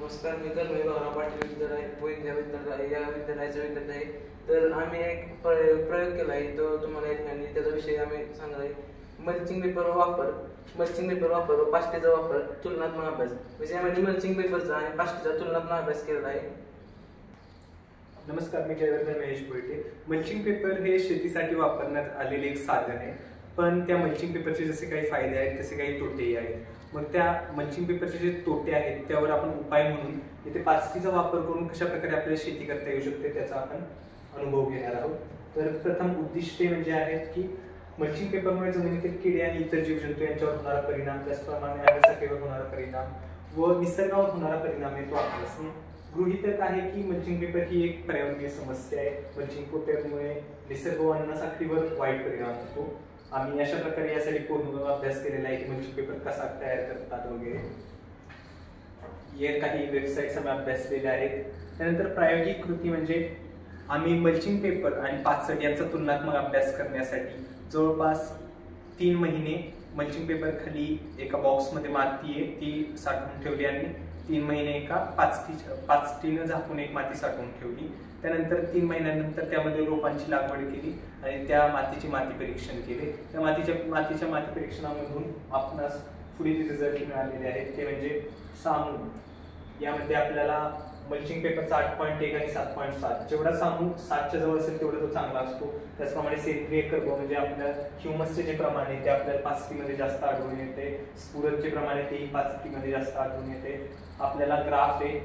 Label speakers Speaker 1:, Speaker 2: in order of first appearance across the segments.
Speaker 1: नमस्कार, मी तन्मय भाऊराव पाटील विद्यालय या विद्यालयाचा विद्यार्थी आहे. तर आम्ही एक प्रयोग केला आहे, तो तुम्हाला या ठिकाणी त्याचा विषय आम्ही सांगणार आहे. मल्चिंग पेपर वापर व पाष्टीचा वापर तुलनात्मक अभ्यास. म्हणजे आम्ही मल्चिंग पेपरचा आणि पाष्टीचा तुलनात्मक अभ्यास केलेला आहे.
Speaker 2: नमस्कार, मी जयवर्धन महेश बोलते. मल्चिंग पेपर हे शेतीसाठी वापरण्यात आलेले एक साधन आहे, पण त्या मल्चिंग पेपरचे जसे काही फायदे आहेत तसे काही तोटेही आहेत. मग त्या मल्चिंग पेपरचे जे तोटे आहेत त्यावर आपण उपाय म्हणून इथे पाचटीचा वापर करून कशा प्रकारे आपल्याला शेती करता येऊ शकते त्याचा आपण अनुभव घेणार आहोत. तर प्रथम उद्दिष्टे म्हणजे आहेत की मल्चिंग पेपरमुळे जमिनीतील किडे आणि इतर जीवजंतू यांच्यावर होणारा परिणाम, त्याचप्रमाणे अन्नसाखळीवर होणारा परिणाम व निसर्गावर होणारा परिणाम आहे तो अभ्यासणे. गृहीतक आहे की मल्चिंग पेपर ही एक पर्यावरणीय समस्या आहे. मल्चिंग पेपरमुळे निसर्ग व अन्नसाखळीवर वाईट परिणाम होतो. आम्ही अशा प्रकारे यासाठी पूर्ण अभ्यास केलेला आहे की मल्चिंग पेपर कसा तयार करतात वगैरे. या काही वेबसाईट्स आम्ही अभ्यासलेल्या आहेत. त्यानंतर प्रायोगिक कृती म्हणजे आम्ही मल्चिंग पेपर आणि पाचट यांचा तुलनात्मक अभ्यास करण्यासाठी जवळपास 3 महिने मल्चिंग पेपर खाली एका बॉक्समध्ये माती आहे ती साठवून ठेवली आणि 3 महिने एका पाचटीनं झाकून एक माती साठवून ठेवली. त्यानंतर 3 महिन्यानंतर त्यामध्ये रोपांची लागवड केली आणि त्या मातीचे माती परीक्षण केले. त्या मातीच्या माती परीक्षणामधून आपणास पुढील रिझल्ट मिळालेले आहेत ते म्हणजे सामू. यामध्ये आपल्याला मल्चिंग पेपरचा 8.1 आणि 7.7 जेवढा सामू 7च्या जवळ असेल तेवढा तो चांगला असतो. त्याचप्रमाणे सेंद्रिय कर्ब म्हणजे आपल्या ह्युमसचे जे प्रमाण आहे ते आपल्याला पाचटीमध्ये जास्त आढळून येते. स्फुरदचे प्रमाण आहे तेही पाचटीमध्ये जास्त आढळून येते. आपल्याला ग्राफ आहे.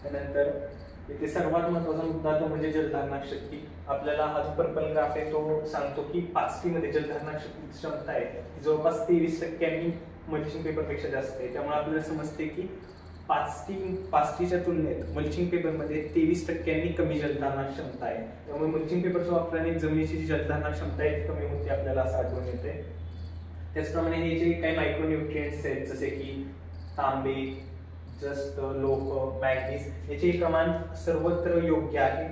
Speaker 2: त्यानंतर इथे सर्वात महत्त्वाचा मुद्दा तो म्हणजे जलधारणा शक्ती. आपल्याला हा जो पर्पल ग्राफ आहे तो सांगतो की पाचटीमध्ये जलधारणा क्षमता आहे जवळपास 23% मल्चिंग पेपरपेक्षा जास्त आहे. त्यामुळे आपल्याला समजते की पाचटीच्या तुलनेत मल्चिंग पेपरमध्ये 23% कमी जलधारणा क्षमता आहे. त्यामुळे मल्चिंग पेपरच्या वापराने जमिनीची जी जलधारणा क्षमता आहे ती कमी होते आपल्याला असं आढळून येते. त्याचप्रमाणे हे जे काही मायक्रोन्यूट्रिएंट्स आहेत जसे की तांबे, जस्त, लोह, मॅग्नीज याचे प्रमाण सर्वत्र योग्य आहे.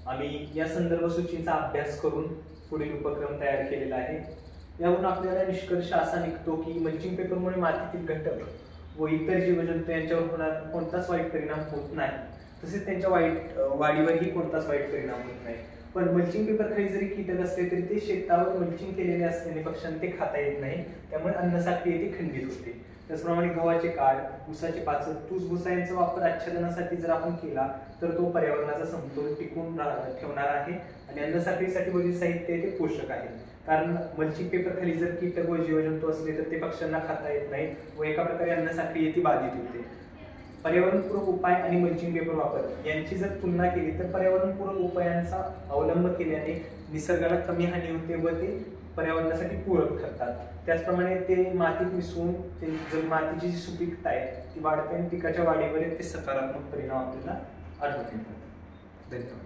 Speaker 2: आम्ही या संदर्भ सूचीचा अभ्यास करून पुढील उपक्रम तयार केलेला आहे. यावरून आपल्याला निष्कर्ष असा निघतो की मल्चिंग पेपरमुळे मातीतील घटक व इतर जीवजंतू यांच्यावर होणार कोणताच वाईट परिणाम होत नाही, तसेच त्यांच्या वाढीवरही कोणताच वाईट परिणाम होत नाही. पण मल्चिंग पेपर खाली जरी कीटक असले तरी ते शेतावर मल्चिंग केलेले असल्याने पक्ष्यांना ते खाता येत नाही. त्यामुळे अन्नसाखळी येथे खंडित होते. त्याचप्रमाणे गव्हाचे काड, ऊसाचे पाचट, तूसभुसा यांचा वापर आच्छादनासाठी जर आपण केला तर तो पर्यावरणाचा समतोल टिकून ठेवणार आहे आणि अन्नसाखळीसाठी वरील साहित्य ते पोषक आहे. कारण मल्चिंग पेपर खाली जर कीटक व जीवजंतू असले तर ते पक्ष्यांना खाता येत नाही व एका प्रकारे अन्नसाखळी येथे बाधित होते. पर्यावरणपूरक उपाय आणि मल्चिंग पेपर वापर यांची जर तुलना केली तर पर्यावरणपूरक उपायांचा अवलंब केल्याने निसर्गाला कमी हानी होते व ते पर्यावरणासाठी पूरक ठरतात. त्याचप्रमाणे ते मातीत मिसळून मातीची जी सुपीकता आहे ती वाढते आणि पिकाच्या वाढीवर ते सकारात्मक परिणाम आपल्याला आढळून येतात. धन्यवाद.